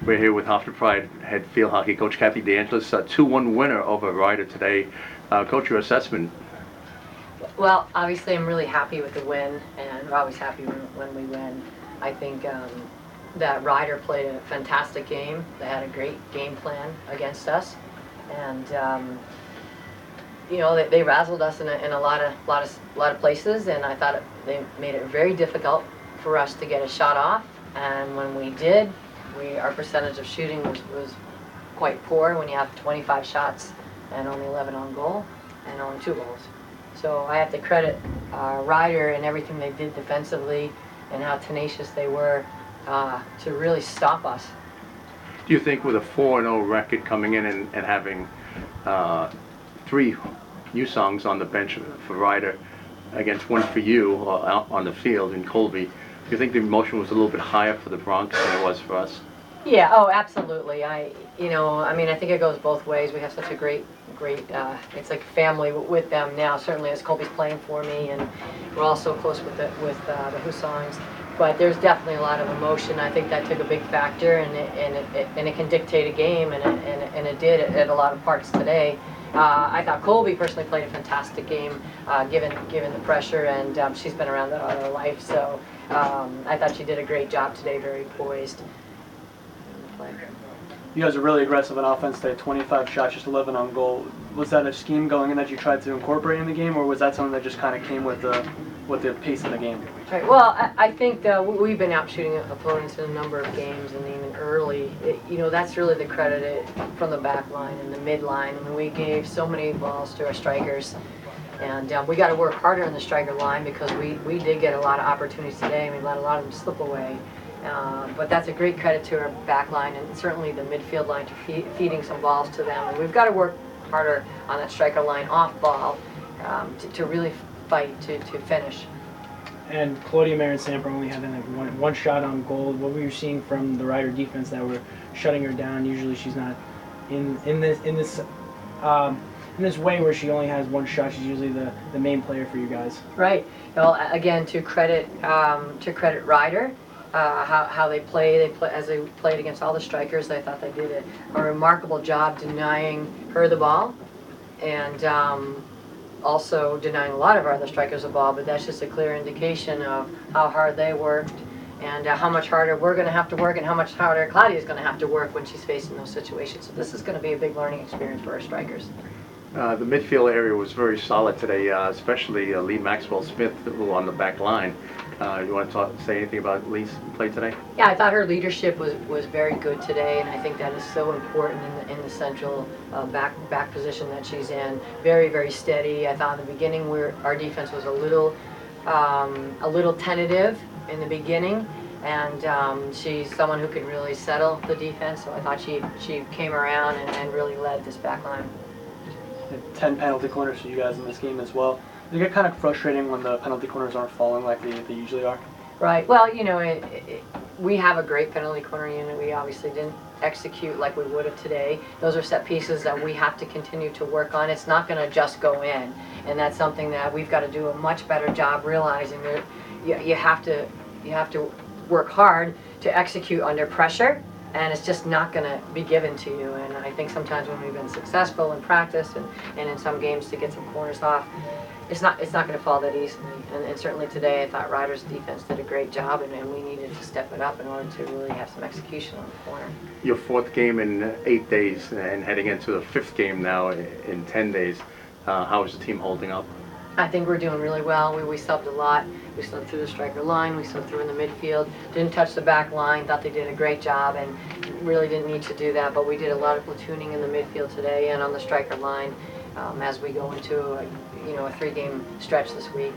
We're here with Hofstra Pride head field hockey coach Kathy Angelis, a 2-1 winner over Ryder today. Coach, your assessment? Well, obviously I'm really happy with the win, and we're always happy when we win. I think that Ryder played a fantastic game. They had a great game plan against us, and you know, they razzled us in a lot of places, and I thought they made it very difficult for us to get a shot off. And when we did, our percentage of shooting was quite poor when you have 25 shots and only 11 on goal and only 2 goals. So I have to credit Ryder and everything they did defensively and how tenacious they were to really stop us. Do you think with a 4-0 record coming in and having 3 new songs on the bench for Ryder against 1 for you out on the field in Colby, do you think the emotion was a little bit higher for the Bronx than it was for us? Yeah, oh, absolutely. I think it goes both ways. We have such a great, it's like family with them now. Certainly, as Colby's playing for me, and we're all so close with the Husongs. But there's definitely a lot of emotion. I think that took a big factor, and it can dictate a game, and it did at a lot of parts today. I thought Colby personally played a fantastic game, given the pressure, and she's been around that all her life. So I thought she did a great job today, very poised. You guys are really aggressive on offense today, 25 shots, just 11 on goal. Was that a scheme going in that you tried to incorporate in the game, or was that something that just kind of came with the pace of the game? Right. Well, I think we've been out shooting opponents in a number of games, and even early. That's really the credit from the back line and the mid line. I mean, we gave so many balls to our strikers, and we got to work harder in the striker line because we did get a lot of opportunities today, and we let a lot of them slip away. But that's a great credit to our back line and certainly the midfield line to feeding some balls to them. And we've got to work harder on that striker line off ball to really fight to finish. And Claudia Marin-Samper only having like one shot on goal. What were you seeing from the Ryder defense that were shutting her down? Usually she's not in this way where she only has 1 shot. She's usually the main player for you guys. Right. Well, again, to credit Ryder. How they play as they played against all the strikers. I thought they did a remarkable job denying her the ball, and also denying a lot of our other strikers the ball. But that's just a clear indication of how hard they worked, and how much harder we're going to have to work, and how much harder Claudia's going to have to work when she's facing those situations. So this is going to be a big learning experience for our strikers. The midfield area was very solid today, especially Lee Maxwell-Smith, who on the back line. You want to say anything about Lee's play today? Yeah, I thought her leadership was very good today, and I think that is so important in the central back position that she's in. Very, very steady. I thought in the beginning our defense was a little tentative in the beginning, and she's someone who can really settle the defense. So I thought she came around and really led this back line. 10 penalty corners for you guys in this game as well. Does it get kind of frustrating when the penalty corners aren't falling like they usually are? Right. Well, we have a great penalty corner unit. We obviously didn't execute like we would have today. Those are set pieces that we have to continue to work on. It's not going to just go in, and that's something that we've got to do a much better job realizing that you have to work hard to execute under pressure. And it's just not going to be given to you. And I think sometimes when we've been successful in practice and in some games to get some corners off, it's not going to fall that easily. And certainly today I thought Ryder's defense did a great job, and we needed to step it up in order to really have some execution on the corner. Your 4th game in 8 days and heading into the 5th game now in 10 days. How is the team holding up? I think we're doing really well. We subbed a lot. We subbed through the striker line. We subbed through in the midfield. Didn't touch the back line. Thought they did a great job and really didn't need to do that. But we did a lot of platooning in the midfield today and on the striker line as we go into a 3-game stretch this week.